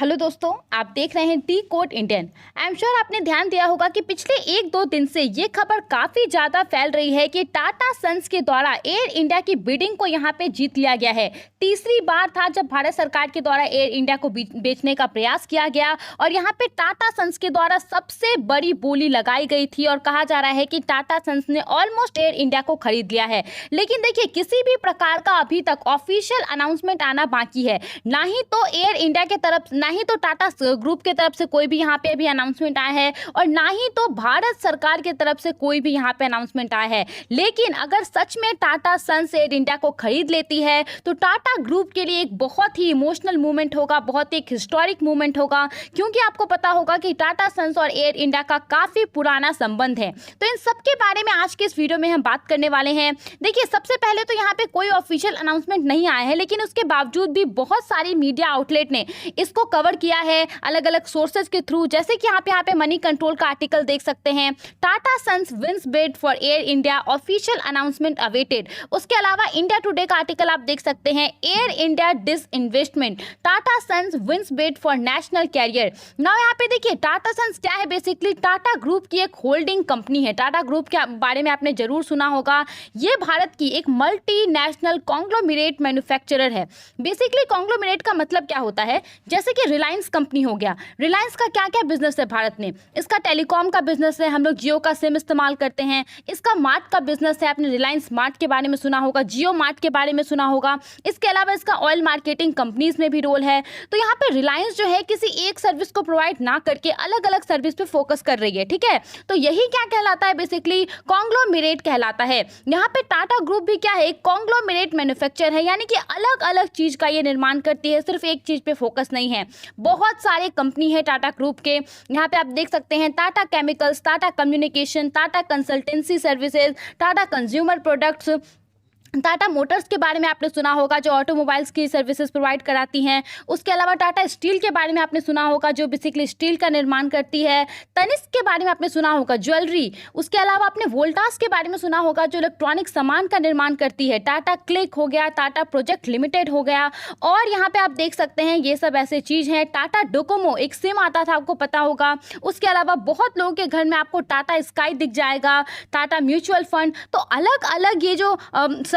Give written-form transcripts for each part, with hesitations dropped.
Hello दोस्तों, आप देख रहे हैं D code Indian. I am sure आपने ध्यान दिया होगा कि पिछले 1-2 दिन से ये खबर काफ़ी ज़्यादा फैल रही है कि टाटा सन्स के द्वारा एयर इंडिया की बिडिंग को यहाँ पे जीत लिया गया है। तीसरी बार था जब भारत सरकार के द्वारा एयर इंडिया को बेचने का प्रयास किया गया और यहाँ पे टाटा सन्स के द्वारा सबसे बड़ी बोली लगाई गई थी और कहा जा रहा है कि टाटा सन्स ने ऑलमोस्ट एयर इंडिया को खरीद लिया है। लेकिन देखिए, किसी भी प्रकार का अभी तक ऑफिशियल अनाउंसमेंट आना बाकी है। ना ही तो एयर इंडिया के तरफ, ना ही तो टाटा ग्रुप के तरफ से कोई भी यहाँ पे अभी अनाउंसमेंट आया है और ना ही तो भारत सरकार के तरफ से कोई भी यहाँ पे अनाउंसमेंट आया है। लेकिन अगर सच में टाटा सन्स एयर इंडिया को खरीद लेती है तो टाटा ग्रुप के लिए एक बहुत ही इमोशनल मूवमेंट होगा, बहुत एक हिस्टोरिक मूवमेंट होगा, क्योंकि आपको पता होगा कि टाटा सन्स और एयर इंडिया का काफी पुराना संबंध है। तो इन सब के बारे में आज के इस वीडियो में हम बात करने वाले हैं। देखिए, सबसे पहले तो यहाँ पे कोई ऑफिशियल अनाउंसमेंट नहीं आया है, लेकिन उसके बावजूद भी बहुत सारी मीडिया आउटलेट ने इसको कवर किया है अलग अलग सोर्सेज के थ्रू। जैसे कि यहाँ पे मनी कंट्रोल का आर्टिकल देख सकते हैं, Tata Sons wins bid for Air India, official announcement awaited. उसके अलावा इंडिया टुडे का आर्टिकल आप देख सकते हैं, Air India disinvestment, Tata Sons wins bid for national carrier. Now यहाँ पे देखिए, टाटा सन्स क्या है? बेसिकली टाटा ग्रुप की एक होल्डिंग कंपनी है। टाटा ग्रुप के बारे में आपने जरूर सुना होगा। ये भारत की एक मल्टीनेशनल कॉन्ग्लोमरेट मैन्युफैक्चरर है। बेसिकली कॉन्ग्लोमरेट का मतलब क्या होता है? जैसे कि रिलायंस कंपनी हो गया। रिलायंस का क्या क्या बिजनेस है भारत में? इसका टेलीकॉम का बिजनेस है, हम लोग जियो का सिम इस्तेमाल करते हैं। इसका मार्ट का बिजनेस है, आपने रिलायंस मार्ट के बारे में सुना होगा, जियो मार्ट के बारे में सुना होगा। इसके अलावा इसका ऑयल मार्केटिंग कंपनीज में भी रोल है। तो यहाँ पे रिलायंस जो है किसी एक सर्विस को प्रोवाइड ना करके अलग अलग सर्विस पे फोकस कर रही है, ठीक है। तो यही क्या कहलाता है? बेसिकली कॉन्ग्लोमरेट कहलाता है। यहाँ पे टाटा ग्रुप भी क्या है? एक कॉन्ग्लोमरेट मैन्युफैक्चर है, यानी कि अलग अलग चीज का ये निर्माण करती है, सिर्फ एक चीज पे फोकस नहीं है। बहुत सारे कंपनी है टाटा ग्रुप के। यहाँ पे आप देख सकते हैं Tata chemicals, Tata communication, Tata consultancy services, Tata consumer products, Tata Motors के बारे में आपने सुना होगा जो ऑटोमोबाइल्स की सर्विसेज प्रोवाइड कराती हैं। उसके अलावा टाटा स्टील के बारे में आपने सुना होगा जो बेसिकली स्टील का निर्माण करती है। तनिष्क के बारे में आपने सुना होगा, ज्वेलरी। उसके अलावा आपने वोल्टास के बारे में सुना होगा जो इलेक्ट्रॉनिक सामान का निर्माण करती है। टाटा क्लिक हो गया, टाटा प्रोजेक्ट लिमिटेड हो गया। और यहाँ पे आप देख सकते हैं ये सब ऐसे चीज़ हैं। टाटा डोकोमो, एक सिम आता था, आपको पता होगा। उसके अलावा बहुत लोगों के घर में आपको टाटा स्काई दिख जाएगा, टाटा म्यूचुअल फंड। तो अलग अलग ये जो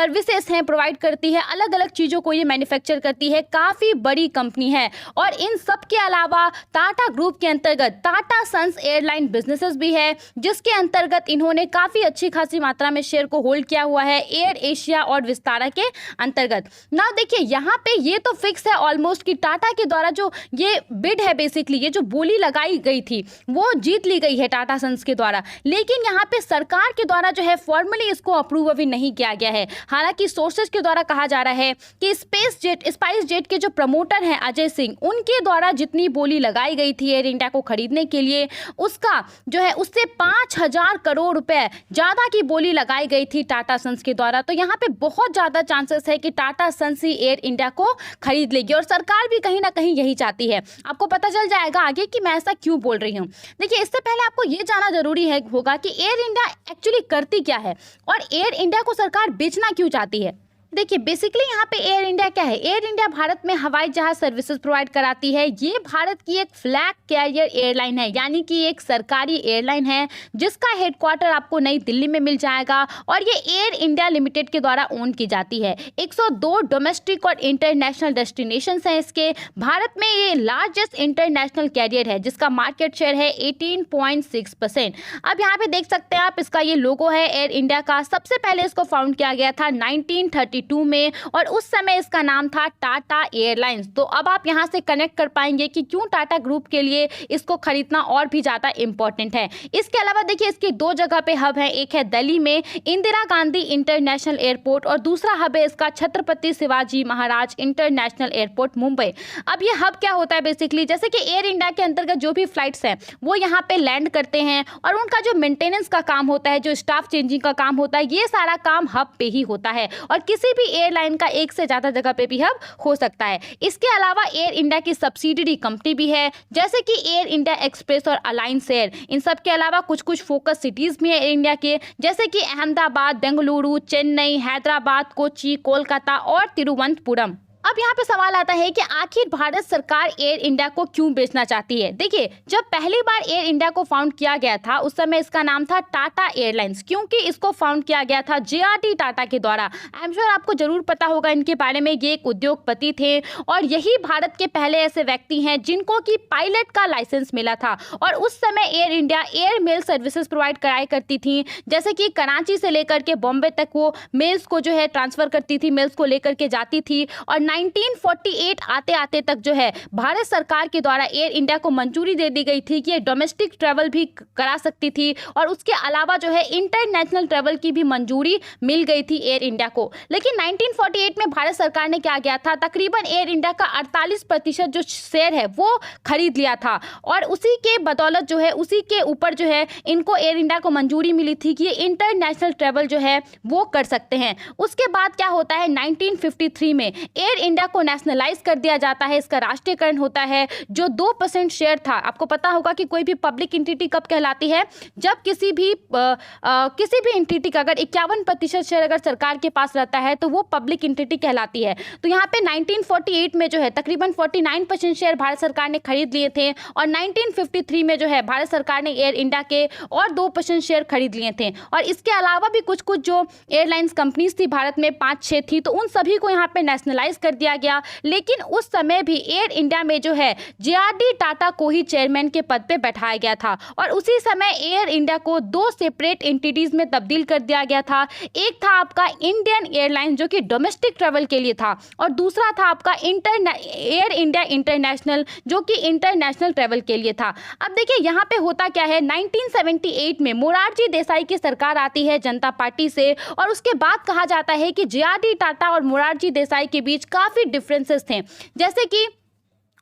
सर्विसेज हैं प्रोवाइड करती है, अलग अलग चीज़ों को ये मैन्युफैक्चर करती है। काफ़ी बड़ी कंपनी है। और इन सब के अलावा टाटा ग्रुप के अंतर्गत टाटा सन्स एयरलाइन बिजनेसेस भी है, जिसके अंतर्गत इन्होंने काफ़ी अच्छी खासी मात्रा में शेयर को होल्ड किया हुआ है एयर एशिया और विस्तारा के अंतर्गत। ना देखिए, यहाँ पे ये तो फिक्स है ऑलमोस्ट कि टाटा के द्वारा जो ये बिड है, बेसिकली ये जो बोली लगाई गई थी वो जीत ली गई है टाटा सन्स के द्वारा। लेकिन यहाँ पे सरकार के द्वारा जो है फॉर्मली इसको अप्रूव अभी नहीं किया गया है। हालांकि सोर्सेज के द्वारा कहा जा रहा है कि स्पाइस जेट के जो प्रमोटर हैं अजय सिंह, उनके द्वारा जितनी बोली लगाई गई थी एयर इंडिया को खरीदने के लिए, उसका जो है उससे 5,000 करोड़ रुपए ज्यादा की बोली लगाई गई थी टाटा सन्स के द्वारा। तो यहाँ पे बहुत ज्यादा चांसेस है कि टाटा सन्स ही एयर इंडिया को खरीद लेगी और सरकार भी कहीं ना कहीं यही चाहती है। आपको पता चल जाएगा आगे कि मैं ऐसा क्यों बोल रही हूँ। देखिए, इससे पहले आपको ये जाना जरूरी होगा कि एयर इंडिया एक्चुअली करती क्या है और एयर इंडिया को सरकार बेचना क्यों चाहती है। देखिए, बेसिकली यहाँ पे एयर इंडिया क्या है? एयर इंडिया भारत में हवाई जहाज सर्विसेज प्रोवाइड कराती है। ये भारत की एक फ्लैग कैरियर एयरलाइन है, यानी कि एक सरकारी एयरलाइन है जिसका हेडक्वार्टर आपको नई दिल्ली में मिल जाएगा और ये एयर इंडिया लिमिटेड के द्वारा ओन की जाती है। 102 डोमेस्टिक और इंटरनेशनल डेस्टिनेशंस हैं इसके। भारत में ये लार्जेस्ट इंटरनेशनल कैरियर है जिसका मार्केट शेयर है 18.6%। अब यहाँ पे देख सकते हैं आप, इसका ये लोगो है एयर इंडिया का। सबसे पहले इसको फाउंड किया गया था 1932 में और उस समय इसका नाम था टाटा एयरलाइंस। तो अब आप यहां से कनेक्ट कर पाएंगे कि क्यों टाटा ग्रुप के लिए इसको खरीदना और भी ज्यादा इंपॉर्टेंट है। इसके अलावा देखिए, इसकी 2 जगह पे हब है। एक है दिल्ली में इंदिरा गांधी इंटरनेशनल एयरपोर्ट और दूसरा हब है इसका छत्रपति शिवाजी महाराज इंटरनेशनल एयरपोर्ट मुंबई। अब ये हब क्या होता है? बेसिकली जैसे कि एयर इंडिया के अंतर्गत जो भी फ्लाइट्स हैं वो यहाँ पे लैंड करते हैं और उनका जो मेंटेनेंस का काम होता है, जो स्टाफ चेंजिंग का काम होता है, ये सारा काम हब पे ही होता है। और किसी भी एयरलाइन का एक से ज्यादा जगह पे भी हब हो सकता है। इसके अलावा एयर इंडिया की सब्सिडियरी कंपनी भी है, जैसे कि एयर इंडिया एक्सप्रेस और अलायंस एयर। इन सब के अलावा कुछ कुछ फोकस सिटीज भी है एयर इंडिया के, जैसे कि अहमदाबाद, बेंगलुरु, चेन्नई, हैदराबाद, कोची, कोलकाता और तिरुवनंतपुरम। अब यहाँ पे सवाल आता है कि आखिर भारत सरकार एयर इंडिया को क्यों बेचना चाहती है। देखिए, जब पहली बार एयर इंडिया को फाउंड किया गया था उस समय इसका नाम था टाटा एयरलाइंस, क्योंकि इसको फाउंड किया गया था JRD टाटा के द्वारा। आई एम श्योर आपको जरूर पता होगा इनके बारे में। ये एक उद्योगपति थे और यही भारत के पहले ऐसे व्यक्ति हैं जिनको कि पायलट का लाइसेंस मिला था। और उस समय Air India air mail services provide कराया करती थी, जैसे कि कराची से लेकर के बॉम्बे तक वो मेल्स को जो है ट्रांसफर करती थी, मेल्स को लेकर के जाती थी। और 1948 आते आते तक जो है भारत सरकार के द्वारा एयर इंडिया को मंजूरी दे दी गई थी कि ये डोमेस्टिक ट्रैवल भी करा सकती थी और उसके अलावा जो है इंटरनेशनल ट्रैवल की भी मंजूरी मिल गई थी एयर इंडिया को। लेकिन 1948 में भारत सरकार ने क्या किया था, तकरीबन एयर इंडिया का 48% जो शेयर है वो खरीद लिया था और उसी के बदौलत जो है, उसी के ऊपर जो है इनको एयर इंडिया को मंजूरी मिली थी कि ये इंटरनेशनल ट्रैवल जो है वो कर सकते हैं। उसके बाद क्या होता है, 1953 में एयर इंडिया को नेशनलाइज कर दिया जाता है, इसका राष्ट्रीयकरण होता है। जो 2% शेयर था, आपको पता होगा कि कोई भी पब्लिक एंटिटी कब कहलाती है, जब किसी भी एंटिटी का अगर 51% शेयर अगर सरकार के पास रहता है तो वो पब्लिक एंटिटी कहलाती है। तो यहाँ पे 1948 में जो है तकरीबन 49% शेयर भारत सरकार ने खरीद लिए थे और 1953 में जो है भारत सरकार ने एयर इंडिया के और 2% शेयर खरीद लिए थे। और इसके अलावा भी कुछ जो एयरलाइंस कंपनीज थी भारत में, 5-6 थी, तो उन सभी को यहाँ पे नेशनलाइज कर दिया गया। लेकिन उस समय भी एयर इंडिया में जो है JRD टाटा को ही चेयरमैन के पद पे बैठाया गया था और उसी समय एयर इंडिया को 2 सेपरेट एंटिटीज में तब्दील कर दिया गया था। एक था आपका इंडियन एयरलाइंस जो कि डोमेस्टिक ट्रैवल के लिए था और दूसरा था आपका एयर इंडिया इंटरनेशनल जो कि इंटरनेशनल ट्रैवल के लिए था। अब देखिए यहाँ पे होता क्या है, 1978 में मोरारजी देसाई की सरकार आती है जनता पार्टी से और उसके बाद कहा जाता है कि JRD टाटा और मोरारजी देसाई के बीच काफ़ी डिफरेंसेस थे। जैसे कि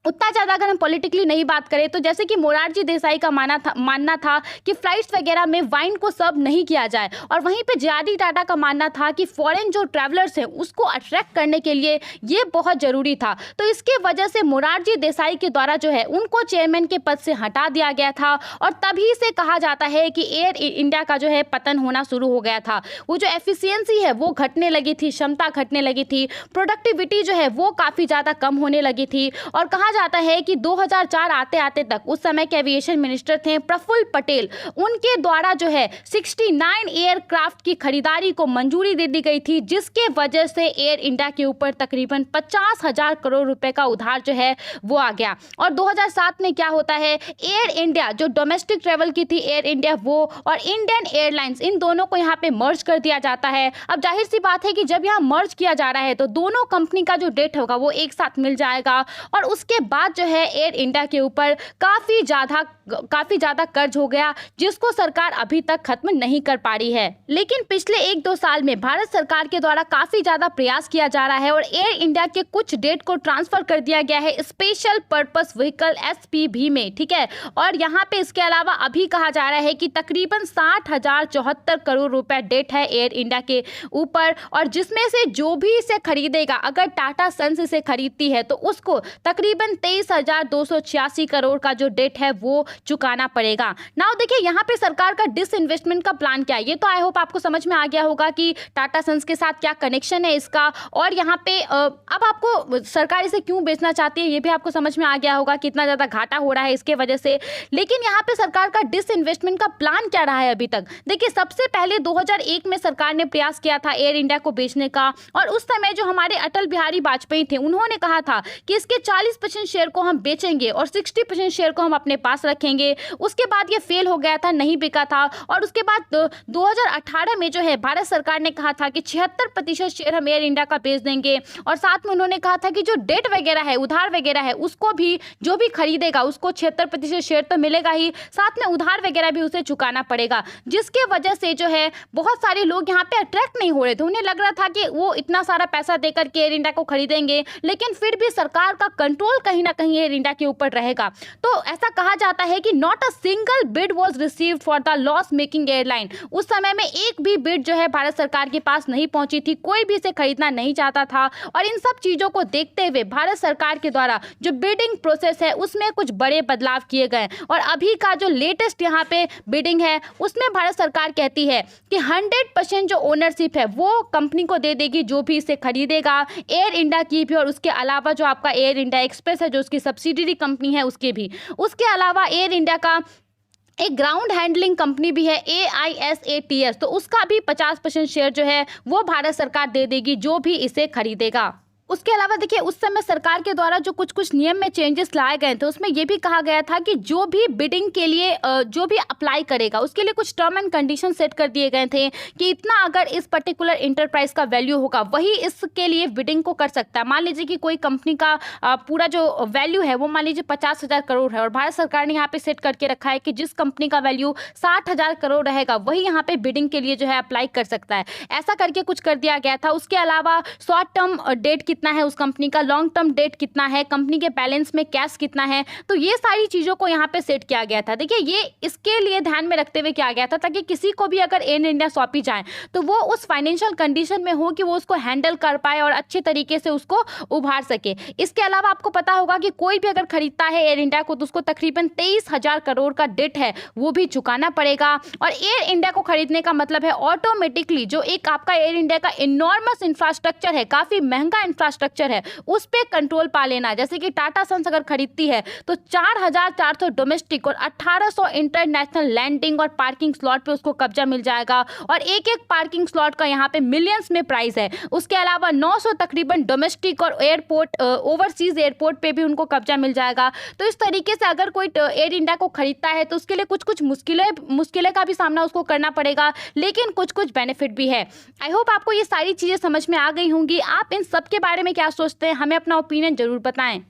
उतना ज़्यादा अगर हम पॉलिटिकली नहीं बात करें तो जैसे कि मोरारजी देसाई का मानना था कि फ्लाइट्स वगैरह में वाइन को सर्व नहीं किया जाए और वहीं पे JRD टाटा का मानना था कि फॉरेन जो ट्रैवलर्स हैं उसको अट्रैक्ट करने के लिए ये बहुत ज़रूरी था। तो इसके वजह से मोरारजी देसाई के द्वारा जो है उनको चेयरमैन के पद से हटा दिया गया था और तभी से कहा जाता है कि एयर इंडिया का जो है पतन होना शुरू हो गया था। वो जो एफिशिएंसी है वो घटने लगी थी, क्षमता घटने लगी थी, प्रोडक्टिविटी जो है वो काफ़ी ज़्यादा कम होने लगी थी। और कहा जाता है कि 2004 आते आते तक उस समय के एविएशन मिनिस्टर थे प्रफुल्ल पटेल, उनके द्वारा जो है 69 एयरक्राफ्ट की खरीदारी को मंजूरी दे दी गई थी, जिसके वजह से एयर इंडिया के ऊपर तकरीबन 50,000 करोड़ रुपए का उधार जो है वो आ गया। और 2007 में क्या होता है, एयर इंडिया जो डोमेस्टिक ट्रेवल की थी एयर इंडिया वो और इंडियन एयरलाइंस, इन दोनों को यहाँ पे मर्ज कर दिया जाता है। अब जाहिर सी बात है कि जब यहाँ मर्ज किया जा रहा है तो दोनों कंपनी का जो डेट होगा वो एक साथ मिल जाएगा और उसके बाद जो है एयर इंडिया के ऊपर काफ़ी ज़्यादा कर्ज हो गया, जिसको सरकार अभी तक खत्म नहीं कर पा रही है। लेकिन पिछले 1-2 साल में भारत सरकार के द्वारा काफ़ी ज़्यादा प्रयास किया जा रहा है और एयर इंडिया के कुछ डेट को ट्रांसफ़र कर दिया गया है स्पेशल पर्पस व्हीकल SPV में, ठीक है। और यहाँ पे इसके अलावा अभी कहा जा रहा है कि तकरीबन 60,074 करोड़ रुपए डेट है एयर इंडिया के ऊपर और जिसमें से जो भी इसे खरीदेगा, अगर टाटा सन्स इसे खरीदती है तो उसको तकरीबन 23,286 करोड़ का जो डेट है वो चुकाना पड़ेगा। नाउ देखिए यहाँ पे सरकार का डिसइन्वेस्टमेंट का प्लान क्या है, ये तो आई होप आपको समझ में आ गया होगा कि टाटा सन्स के साथ क्या कनेक्शन है इसका और यहाँ पे अब आपको सरकार इसे क्यों बेचना चाहती है ये भी आपको समझ में आ गया होगा, कितना ज़्यादा घाटा हो रहा है इसके वजह से। लेकिन यहाँ पे सरकार का डिसइन्वेस्टमेंट का प्लान क्या रहा है अभी तक। देखिए सबसे पहले 2001 में सरकार ने प्रयास किया था एयर इंडिया को बेचने का और उस समय जो हमारे अटल बिहारी वाजपेयी थे उन्होंने कहा था कि इसके 40% शेयर को हम बेचेंगे और 60% शेयर को हम अपने पास रखेंगे। उसके बाद ये फेल हो गया था, नहीं बिका था और उसके बाद 2018 में जो है भारत सरकार ने कहा था कि 76% शेयर हम एयर इंडिया का बेच देंगे और साथ में उन्होंने कहा था कि जो डेट वगैरह है, उधार वगैरह है, उसको भी जो भी खरीदेगा उसको 76% शेयर तो मिलेगा ही, साथ में उधार वगैरह भी उसे चुकाना पड़ेगा, जिसके वजह से जो है बहुत सारे लोग यहाँ पे अट्रैक्ट नहीं हो रहे थे। उन्हें लग रहा था कि वो इतना सारा पैसा देकर के एयर इंडिया को खरीदेंगे, लेकिन फिर भी सरकार का कंट्रोल कहीं ना कहीं एयर इंडिया के ऊपर रहेगा। तो ऐसा कहा जाता है कि not a single bid was received for the loss making airline. उस समय में एक भी बिड जो है भारत सरकार के पास नहीं पहुंची थी, कोई भी इसे खरीदना नहीं चाहता था। और इन सब चीजों को देखते हुए भारत सरकार के द्वारा जो बिडिंग प्रोसेस है उसमें कुछ बड़े बदलाव किए गए और अभी का जो लेटेस्ट यहाँ पे बिडिंग है उसमें भारत सरकार कहती है कि 100% जो ओनरशिप है वो कंपनी को दे देगी जो भी इसे खरीदेगा, एयर इंडिया की भी और उसके अलावा जो आपका एयर इंडिया एक्सप्रेस है जो उसकी सब्सिडियरी कंपनी है उसके भी। उसके अलावा एयर इंडिया का एक ग्राउंड हैंडलिंग कंपनी भी है AISATS, तो उसका भी 50% शेयर जो है वो भारत सरकार दे देगी जो भी इसे खरीदेगा। उसके अलावा देखिए उस समय सरकार के द्वारा जो कुछ कुछ नियम में चेंजेस लाए गए थे उसमें यह भी कहा गया था कि जो भी बिडिंग के लिए जो भी अप्लाई करेगा उसके लिए कुछ टर्म एंड कंडीशन सेट कर दिए गए थे कि इतना अगर इस पर्टिकुलर इंटरप्राइज का वैल्यू होगा वही इसके लिए बिडिंग को कर सकता है। मान लीजिए कि कोई कंपनी का पूरा जो वैल्यू है वो मान लीजिए 50,000 करोड़ है और भारत सरकार ने यहाँ पे सेट करके रखा है कि जिस कंपनी का वैल्यू 60,000 करोड़ रहेगा वही यहाँ पे बिडिंग के लिए जो है अप्लाई कर सकता है। ऐसा करके कुछ कर दिया गया था। उसके अलावा शॉर्ट टर्म डेट कितना है उस कंपनी का, लॉन्ग टर्म डेट कितना है, कंपनी के बैलेंस में कैश कितना है, तो ये सारी चीजों को यहाँ पे सेट किया गया था। देखिए ये इसके लिए ध्यान में रखते हुए किया गया था ताकि किसी को भी अगर एयर इंडिया सौंपी जाए तो वो उस फाइनेंशियल कंडीशन में हो कि वो उसको हैंडल कर पाए और अच्छे तरीके से उसको उभार सके। इसके अलावा आपको पता होगा कि कोई भी अगर खरीदता है एयर इंडिया को तो उसको तकरीबन 23,000 करोड़ का डेट है वो भी चुकाना पड़ेगा। और एयर इंडिया को खरीदने का मतलब है ऑटोमेटिकली जो एक आपका एयर इंडिया का इनॉर्मस इंफ्रास्ट्रक्चर है, काफी महंगा इंफ्रास्ट्रक्चर है, उस पे कंट्रोल पा लेना। जैसे कि टाटा सन्स अगर खरीदती है तो 4,400 डोमेस्टिक और 1,800 इंटरनेशनल लैंडिंग और पार्किंग स्लॉट पे उसको कब्जा मिल जाएगा और एक एक पार्किंग स्लॉट का यहाँ पे मिलियंस में प्राइस है। उसके अलावा 900 तकरीबन डोमेस्टिक और एयरपोर्ट ओवरसीज एयरपोर्ट पे भी उनको कब्जा मिल जाएगा। तो इस तरीके से अगर कोई एयर इंडिया को खरीदता है तो उसके लिए कुछ कुछ मुश्किलें का भी सामना उसको करना पड़ेगा, लेकिन कुछ कुछ बेनिफिट भी है। आई होप आपको ये सारी चीजें समझ में आ गई होंगी। आप इन सब के बारे में क्या सोचते हैं, हमें अपना ओपिनियन जरूर बताएं।